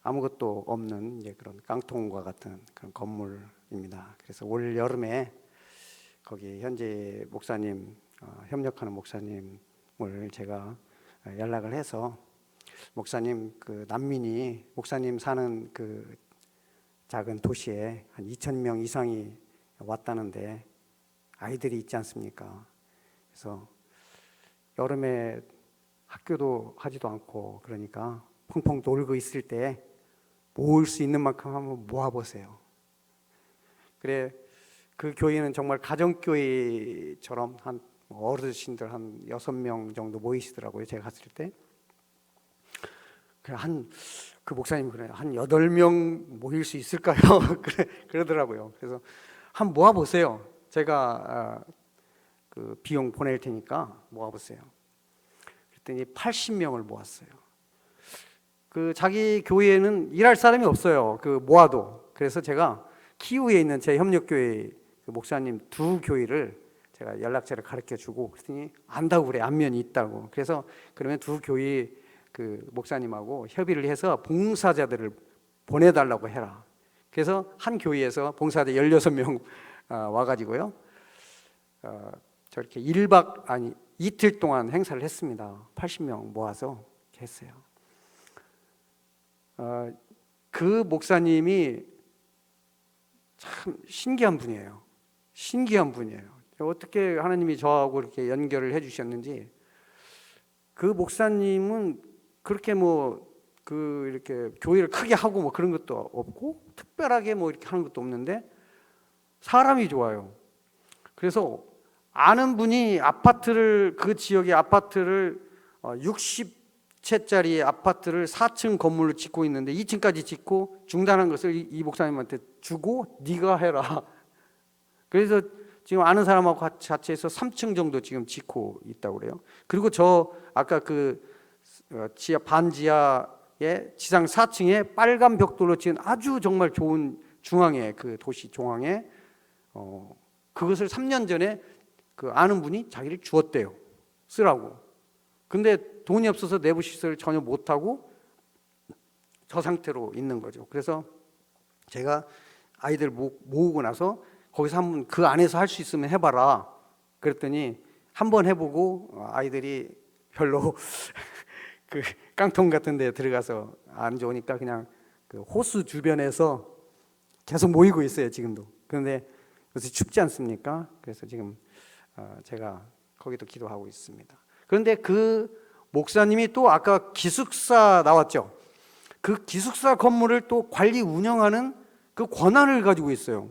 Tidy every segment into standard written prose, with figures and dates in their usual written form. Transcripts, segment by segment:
아무것도 없는 이제 그런 깡통과 같은 그런 건물입니다. 그래서 올 여름에 거기 현재 목사님 협력하는 목사님을 제가 연락을 해서 목사님 그 난민이 목사님 사는 그 작은 도시에 한 2,000명 이상이 왔다는데 아이들이 있지 않습니까? 그래서 여름에 학교도 하지도 않고 그러니까 펑펑 놀고 있을 때 모을 수 있는 만큼 한번 모아보세요. 그래, 그 교회는 정말 가정교회처럼 한 어르신들 한 6명 정도 모이시더라고요. 제가 갔을 때. 그 목사님 그래, 한 8명 모일 수 있을까요? 그러더라고요. 그래서 한번 모아보세요. 제가 그 비용 보낼 테니까 모아보세요. 그랬더니 80명을 모았어요. 그 자기 교회에는 일할 사람이 없어요. 그 모아도. 그래서 제가 키우에 있는 제 협력교회 그 목사님 2교회를 제가 연락처를 가르쳐주고 그랬더니 안다고 그래. 안면이 있다고. 그래서 그러면 2교회 그 목사님하고 협의를 해서 봉사자들을 보내달라고 해라. 그래서 한 교회에서 봉사자 16명 와가지고요. 저렇게 이틀 동안 행사를 했습니다. 80명 모아서 했어요. 그 목사님이 참 신기한 분이에요. 신기한 분이에요. 어떻게 하나님이 저하고 이렇게 연결을 해주셨는지. 그 목사님은 그렇게 이렇게 교회를 크게 하고 뭐 그런 것도 없고 특별하게 뭐 이렇게 하는 것도 없는데 사람이 좋아요. 그래서 아는 분이 그 지역의 아파트를 60채짜리 아파트를 4층 건물을 짓고 있는데 2층까지 짓고 중단한 것을 이 목사님한테 주고 네가 해라. 그래서 지금 아는 사람하고 같이 해서 3층 정도 지금 짓고 있다고 그래요. 그리고 저 아까 그 반지하의 지상 4층에 빨간 벽돌로 지은 아주 정말 좋은 중앙에 그 도시 중앙에 그것을 3년 전에 그 아는 분이 자기를 주었대요. 쓰라고. 근데 돈이 없어서 내부 시설을 전혀 못하고 저 상태로 있는 거죠. 그래서 제가 아이들 모으고 나서 거기서 한번 그 안에서 할 수 있으면 해봐라. 그랬더니 한번 해보고 아이들이 별로 그 깡통 같은 데 들어가서 안 좋으니까 그냥 그 호수 주변에서 계속 모이고 있어요. 지금도. 그런데 요새 춥지 않습니까? 그래서 지금 제가 거기도 기도하고 있습니다. 그런데 그 목사님이 또 아까 기숙사 나왔죠. 그 기숙사 건물을 또 관리 운영하는 그 권한을 가지고 있어요.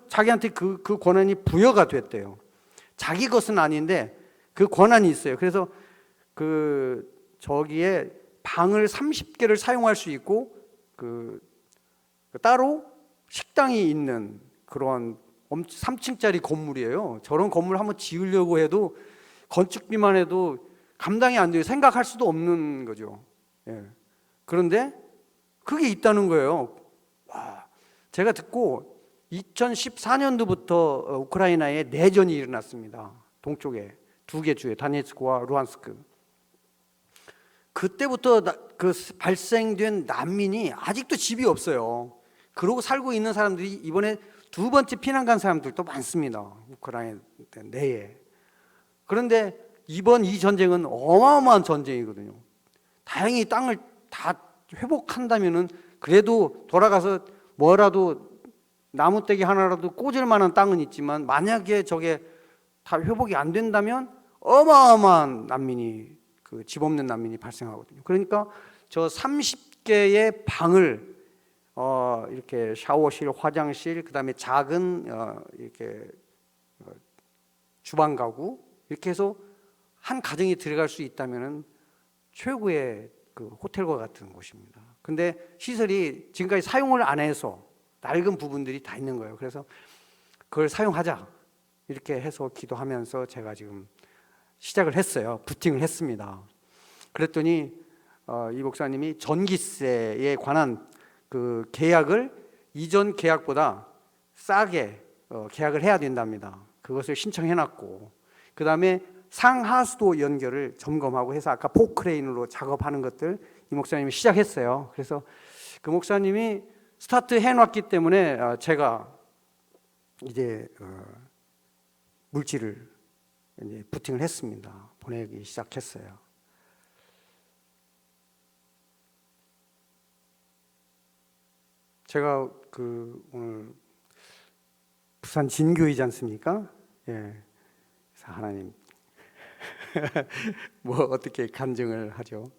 자기한테 그 권한이 부여가 됐대요. 자기 것은 아닌데 그 권한이 있어요. 그래서 저기에 방을 30개를 사용할 수 있고 따로 식당이 있는 그런 3층짜리 건물이에요. 저런 건물 한번 지으려고 해도 건축비만 해도 감당이 안 돼요. 생각할 수도 없는 거죠. 예. 그런데 그게 있다는 거예요. 와, 제가 듣고 2014년도부터 우크라이나에 내전이 일어났습니다. 동쪽에 2개 주에 다네츠크와 루한스크. 그때부터 발생된 난민이 아직도 집이 없어요. 그러고 살고 있는 사람들이 이번에 2번째 피난 간 사람들도 많습니다. 우크라이나 내에. 그런데 이번 이 전쟁은 어마어마한 전쟁이거든요. 다행히 땅을 다 회복한다면은 그래도 돌아가서 뭐라도 나무떼기 하나라도 꽂을 만한 땅은 있지만 만약에 저게 다 회복이 안 된다면 어마어마한 난민이 집 없는 난민이 발생하거든요. 그러니까 저 30개의 방을 이렇게 샤워실, 화장실, 그다음에 작은 이렇게 주방 가구 이렇게 해서 한 가정이 들어갈 수 있다면은 최고의 그 호텔과 같은 곳입니다. 근데 시설이 지금까지 사용을 안 해서 낡은 부분들이 다 있는 거예요. 그래서 그걸 사용하자 이렇게 해서 기도하면서 제가 지금 시작을 했어요. 부팅을 했습니다. 그랬더니 이 목사님이 전기세에 관한 그 계약을 이전 계약보다 싸게 계약을 해야 된답니다. 그것을 신청해놨고 그 다음에 상하수도 연결을 점검하고 해서 아까 포크레인으로 작업하는 것들 이 목사님이 시작했어요. 그래서 그 목사님이 스타트 해놨기 때문에 제가 이제 물질을 이제 부팅을 했습니다. 보내기 시작했어요. 제가 오늘 부산 진교이지 않습니까? 예. 그래서 하나님 뭐 어떻게 간증을 하죠?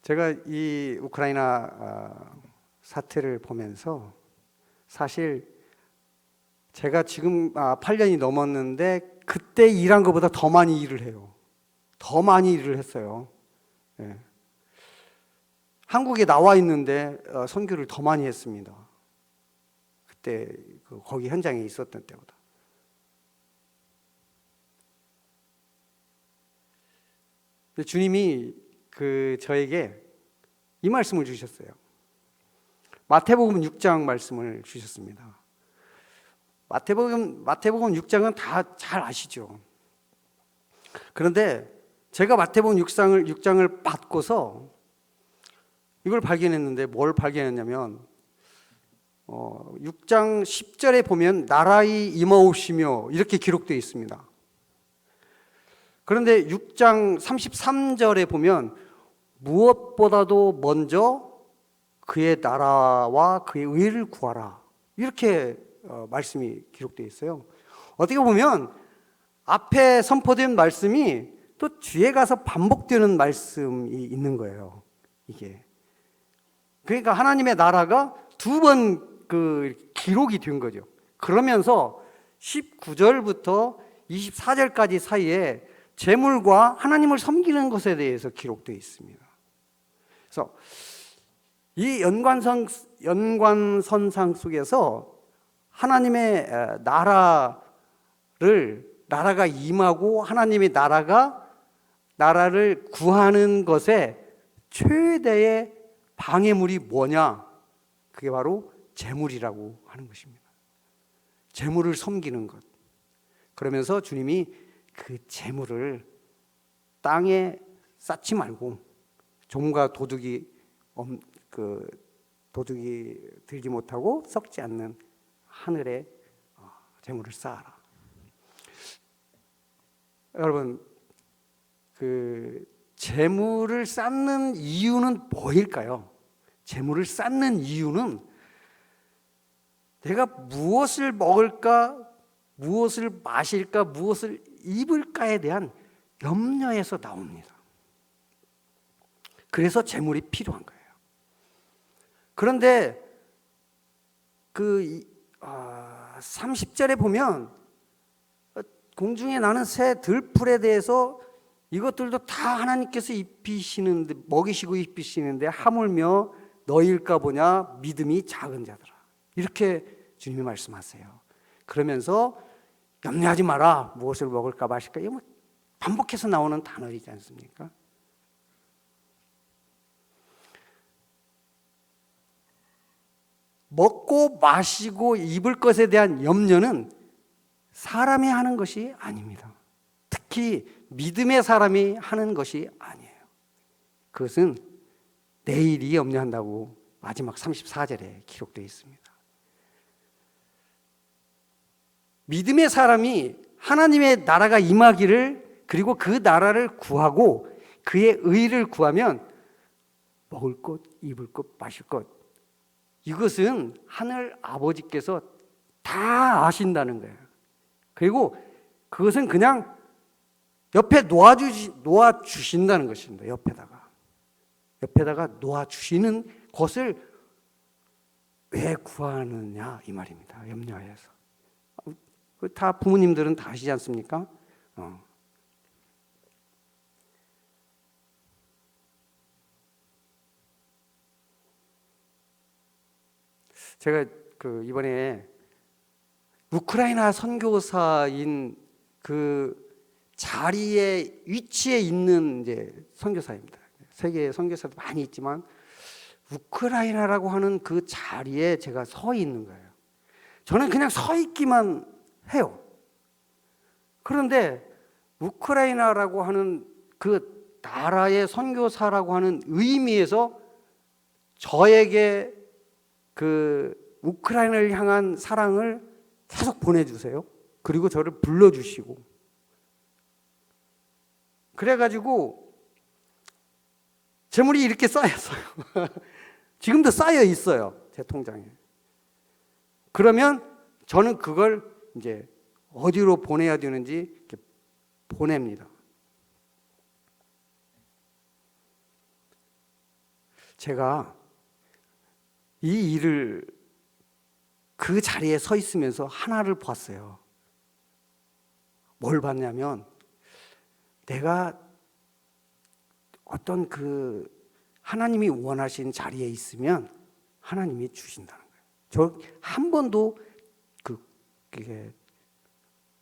제가 이 우크라이나 사태를 보면서 사실 제가 지금 8년이 넘었는데 그때 일한 것보다 더 많이 일을 해요. 더 많이 일을 했어요. 예. 한국에 나와 있는데 선교를 더 많이 했습니다. 그때 거기 현장에 있었던 때보다. 주님이 저에게 이 말씀을 주셨어요. 마태복음 6장 말씀을 주셨습니다. 마태복음 6장은 다 잘 아시죠. 그런데 제가 마태복음 6장을 받고서 이걸 발견했는데 뭘 발견했냐면 6장 10절에 보면 나라의 임하오시며 이렇게 기록되어 있습니다. 그런데 6장 33절에 보면 무엇보다도 먼저 그의 나라와 그의 의를 구하라 이렇게 말씀이 기록되어 있어요. 어떻게 보면 앞에 선포된 말씀이 또 뒤에 가서 반복되는 말씀이 있는 거예요. 이게 그러니까 하나님의 나라가 두 번 기록이 된 거죠. 그러면서 19절부터 24절까지 사이에 재물과 하나님을 섬기는 것에 대해서 기록되어 있습니다. 그래서 이 연관선상 속에서 하나님의 나라가 임하고 하나님의 나라를 구하는 것에 최대의 방해물이 뭐냐? 그게 바로 재물이라고 하는 것입니다. 재물을 섬기는 것. 그러면서 주님이 그 재물을 땅에 쌓지 말고 좀과 도둑이 들지 못하고 썩지 않는 하늘에 재물을 쌓아라. 여러분, 재물을 쌓는 이유는 뭐일까요? 재물을 쌓는 이유는 내가 무엇을 먹을까, 무엇을 마실까, 무엇을 입을까에 대한 염려에서 나옵니다. 그래서 재물이 필요한 거예요. 그런데 30절에 보면 공중에 나는 새 들풀에 대해서 이것들도 다 하나님께서 입히시는데 먹이시고 입히시는데 하물며 너희일까 보냐 믿음이 작은 자들아 이렇게 주님이 말씀하세요. 그러면서 염려하지 마라 무엇을 먹을까 마실까 이거 반복해서 나오는 단어이지 않습니까? 먹고 마시고 입을 것에 대한 염려는 사람이 하는 것이 아닙니다. 특히 믿음의 사람이 하는 것이 아니에요. 그것은 내일이 염려한다고 마지막 34절에 기록되어 있습니다. 믿음의 사람이 하나님의 나라가 임하기를 그리고 그 나라를 구하고 그의 의를 구하면 먹을 것, 입을 것, 마실 것 이것은 하늘 아버지께서 다 아신다는 거예요. 그리고 그것은 그냥 옆에 놓아주신다는 것입니다. 옆에다가 놓아주시는 것을 왜 구하느냐 이 말입니다. 염려하여서. 다 부모님들은 다 아시지 않습니까? 제가 이번에 우크라이나 선교사인 자리에 위치에 있는 이제 선교사입니다. 세계 선교사도 많이 있지만 우크라이나라고 하는 그 자리에 제가 서 있는 거예요. 저는 그냥 서 있기만 해요. 그런데 우크라이나라고 하는 그 나라의 선교사라고 하는 의미에서 저에게 그 우크라이나를 향한 사랑을 계속 보내주세요. 그리고 저를 불러주시고. 그래가지고 재물이 이렇게 쌓였어요. 지금도 쌓여 있어요, 제 통장에. 그러면 저는 그걸 이제 어디로 보내야 되는지 이렇게 보냅니다. 제가 이 일을 그 자리에 서 있으면서 하나를 봤어요. 뭘 봤냐면, 내가 어떤 그 하나님이 원하신 자리에 있으면 하나님이 주신다는 거예요. 저 한 번도 그게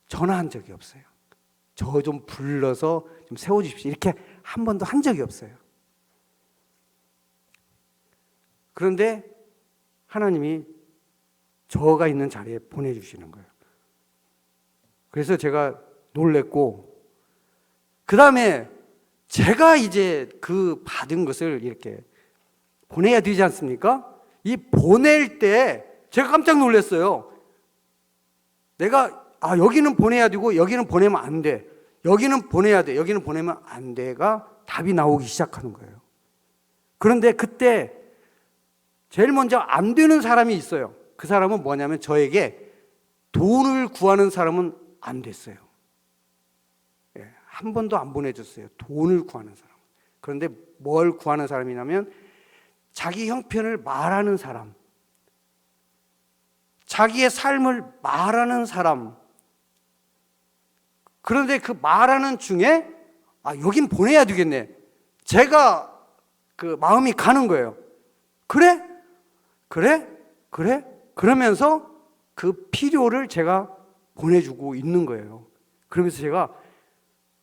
전화한 적이 없어요. 저 좀 불러서 좀 세워주십시오. 이렇게 한 번도 한 적이 없어요. 그런데 하나님이 저가 있는 자리에 보내주시는 거예요. 그래서 제가 놀랬고, 그 다음에 제가 이제 그 받은 것을 이렇게 보내야 되지 않습니까? 이 보낼 때 제가 깜짝 놀랐어요. 내가 여기는 보내야 되고 여기는 보내면 안 돼. 여기는 보내야 돼. 여기는 보내면 안 돼가 답이 나오기 시작하는 거예요. 그런데 그때 제일 먼저 안 되는 사람이 있어요. 그 사람은 뭐냐면, 저에게 돈을 구하는 사람은 안 됐어요. 한 번도 안 보내줬어요. 돈을 구하는 사람. 그런데 뭘 구하는 사람이냐면, 자기 형편을 말하는 사람, 자기의 삶을 말하는 사람. 그런데 그 말하는 중에 여긴 보내야 되겠네. 제가 그 마음이 가는 거예요. 그래? 그러면서 그 필요를 제가 보내주고 있는 거예요. 그러면서 제가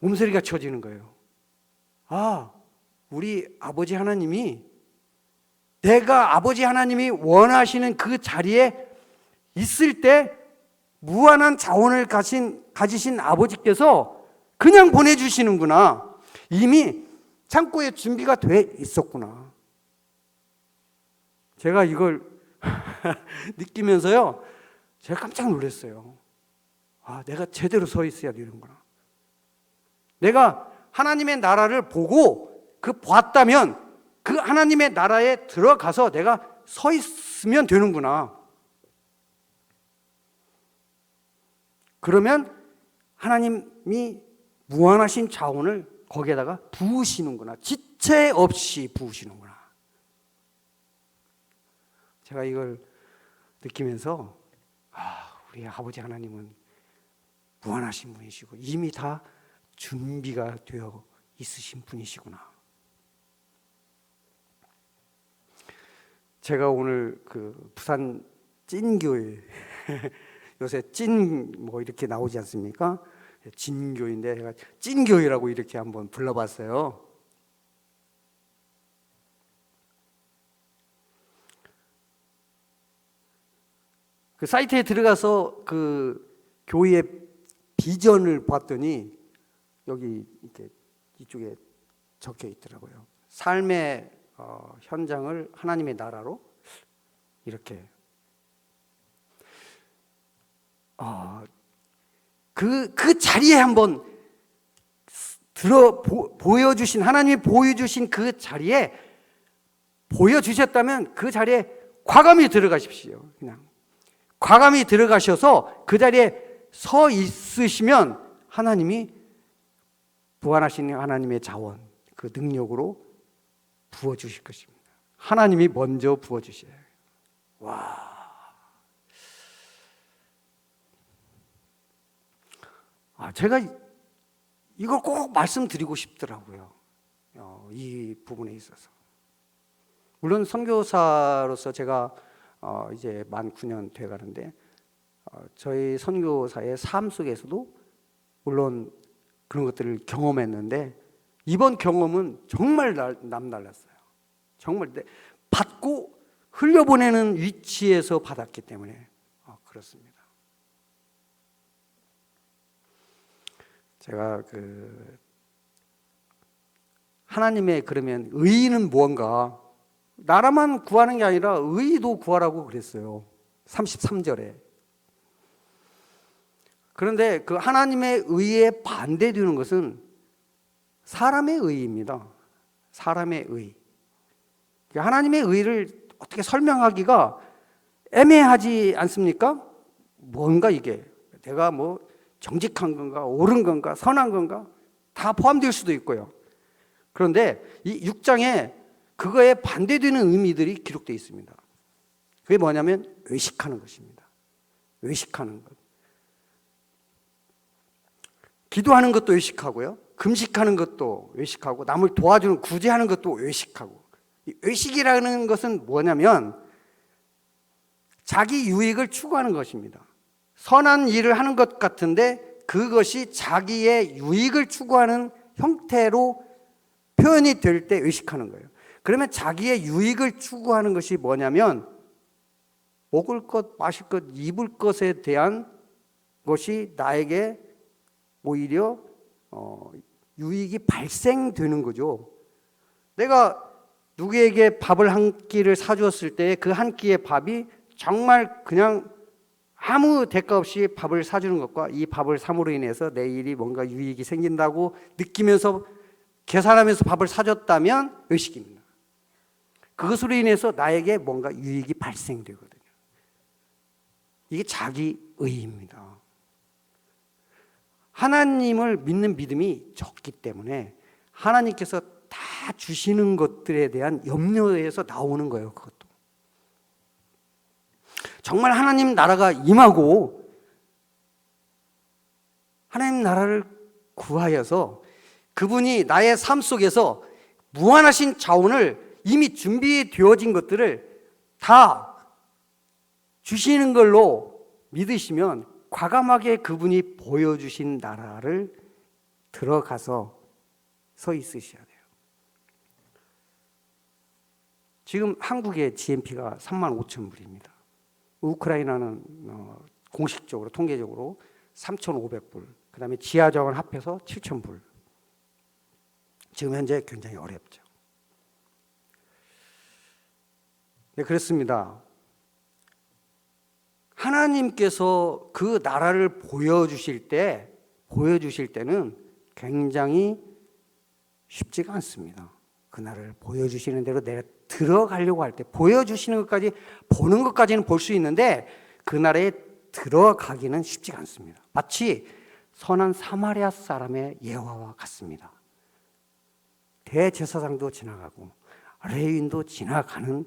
몸서리가 쳐지는 거예요. 우리 아버지 하나님이, 내가 아버지 하나님이 원하시는 그 자리에 있을 때 무한한 자원을 가지신 아버지께서 그냥 보내주시는구나. 이미 창고에 준비가 돼 있었구나. 제가 이걸 느끼면서요, 제가 깜짝 놀랐어요. 내가 제대로 서 있어야 되는구나. 내가 하나님의 나라를 보고 봤다면 그 하나님의 나라에 들어가서 내가 서 있으면 되는구나. 그러면 하나님이 무한하신 자원을 거기에다가 부으시는구나. 지체 없이 부으시는구나. 제가 이걸 느끼면서 우리 아버지 하나님은 무한하신 분이시고 이미 다 준비가 되어 있으신 분이시구나. 제가 오늘 그 부산 찐교회 요새 찐 뭐 이렇게 나오지 않습니까? 진교인데 제가 찐교회라고 이렇게 한번 불러봤어요. 그 사이트에 들어가서 그 교회의 비전을 봤더니 여기 이렇게 이쪽에 적혀 있더라고요. 삶의 현장을 하나님의 나라로 이렇게 그 자리에 한번 보여주신, 하나님이 보여주신 그 자리에 보여주셨다면 그 자리에 과감히 들어가십시오. 그냥 과감히 들어가셔서 그 자리에 서 있으시면 하나님이 부활하신 하나님의 자원, 그 능력으로 부어주실 것입니다. 하나님이 먼저 부어주셔야 해요. 와. 제가 이걸 꼭 말씀드리고 싶더라고요. 이 부분에 있어서. 물론 선교사로서 제가 이제 만 9년 돼 가는데 저희 선교사의 삶 속에서도 물론 그런 것들을 경험했는데 이번 경험은 정말 남달랐어요. 정말 받고 흘려보내는 위치에서 받았기 때문에 그렇습니다. 제가 하나님의 그러면 의의는 무언가? 나라만 구하는 게 아니라 의도 구하라고 그랬어요. 33절에. 그런데 그 하나님의 의에 반대되는 것은 사람의 의입니다. 사람의 의. 하나님의 의를 어떻게 설명하기가 애매하지 않습니까? 뭔가 이게 내가 뭐 정직한 건가, 옳은 건가, 선한 건가 다 포함될 수도 있고요. 그런데 이 6장에 그거에 반대되는 의미들이 기록되어 있습니다. 그게 뭐냐면 외식하는 것입니다. 외식하는 것. 기도하는 것도 외식하고요. 금식하는 것도 외식하고, 남을 도와주는 구제하는 것도 외식하고. 이 외식이라는 것은 뭐냐면 자기 유익을 추구하는 것입니다. 선한 일을 하는 것 같은데 그것이 자기의 유익을 추구하는 형태로 표현이 될 때 외식하는 거예요. 그러면 자기의 유익을 추구하는 것이 뭐냐면 먹을 것, 마실 것, 입을 것에 대한 것이 나에게 오히려 유익이 발생되는 거죠. 내가 누구에게 밥을 한 끼를 사주었을 때 그 한 끼의 밥이 정말 그냥 아무 대가 없이 밥을 사주는 것과 이 밥을 삼으로 인해서 내일이 뭔가 유익이 생긴다고 느끼면서 계산하면서 밥을 사줬다면 외식입니다. 그것으로 인해서 나에게 뭔가 유익이 발생되거든요. 이게 자기의입니다. 하나님을 믿는 믿음이 적기 때문에 하나님께서 다 주시는 것들에 대한 염려에서 나오는 거예요. 그것도 정말 하나님 나라가 임하고 하나님 나라를 구하여서 그분이 나의 삶 속에서 무한하신 자원을 이미 준비되어진 것들을 다 주시는 걸로 믿으시면 과감하게 그분이 보여주신 나라를 들어가서 서 있으셔야 돼요. 지금 한국의 GNP가 35,000불입니다. 우크라이나는 공식적으로 통계적으로 3,500불, 그 다음에 지하자원 합해서 7,000불. 지금 현재 굉장히 어렵죠. 네, 그렇습니다. 하나님께서 그 나라를 보여주실 때는 굉장히 쉽지가 않습니다. 그 나라를 보여주시는 대로 내가 들어가려고 할 때 보여주시는 것까지 보는 것까지는 볼 수 있는데 그 나라에 들어가기는 쉽지가 않습니다. 마치 선한 사마리아 사람의 예화와 같습니다. 대제사장도 지나가고 레위인도 지나가는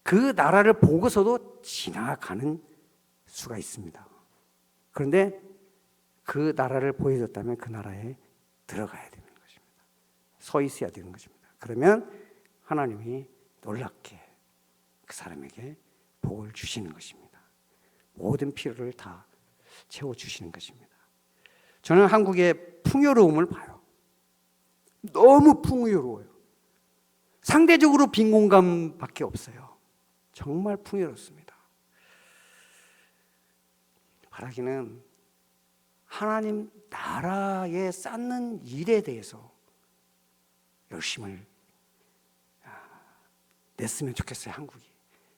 그 나라를 보고서도 지나가는 수가 있습니다. 그런데 그 나라를 보여줬다면 그 나라에 들어가야 되는 것입니다. 서 있어야 되는 것입니다. 그러면 하나님이 놀랍게 그 사람에게 복을 주시는 것입니다. 모든 필요를 다 채워주시는 것입니다. 저는 한국의 풍요로움을 봐요. 너무 풍요로워요. 상대적으로 빈 공간밖에 없어요. 정말 풍요롭습니다. 바라기는 하나님 나라에 쌓는 일에 대해서 열심을 냈으면 좋겠어요, 한국이.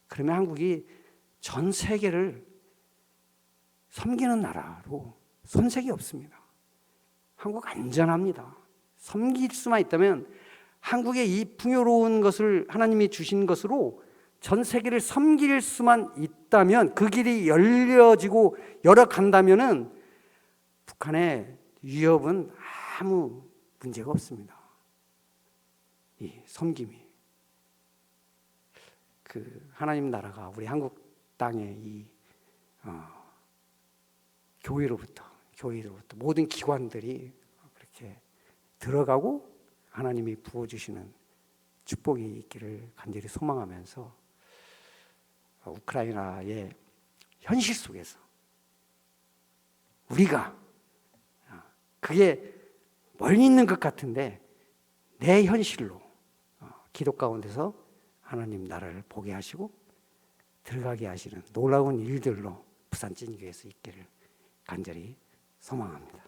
그러면 한국이 전 세계를 섬기는 나라로 손색이 없습니다. 한국 안전합니다. 섬길 수만 있다면 한국의 이 풍요로운 것을 하나님이 주신 것으로 전 세계를 섬길 수만 있다면 그 길이 열려지고 열어간다면은 북한의 위협은 아무 문제가 없습니다. 이 섬김이 그 하나님 나라가 우리 한국 땅의 이 교회로부터 모든 기관들이 그렇게 들어가고 하나님이 부어주시는 축복이 있기를 간절히 소망하면서 우크라이나의 현실 속에서 우리가 그게 멀리 있는 것 같은데 내 현실로 기도 가운데서 하나님 나라를 보게 하시고 들어가게 하시는 놀라운 일들로 부산 찐교회에서 있기를 간절히 소망합니다.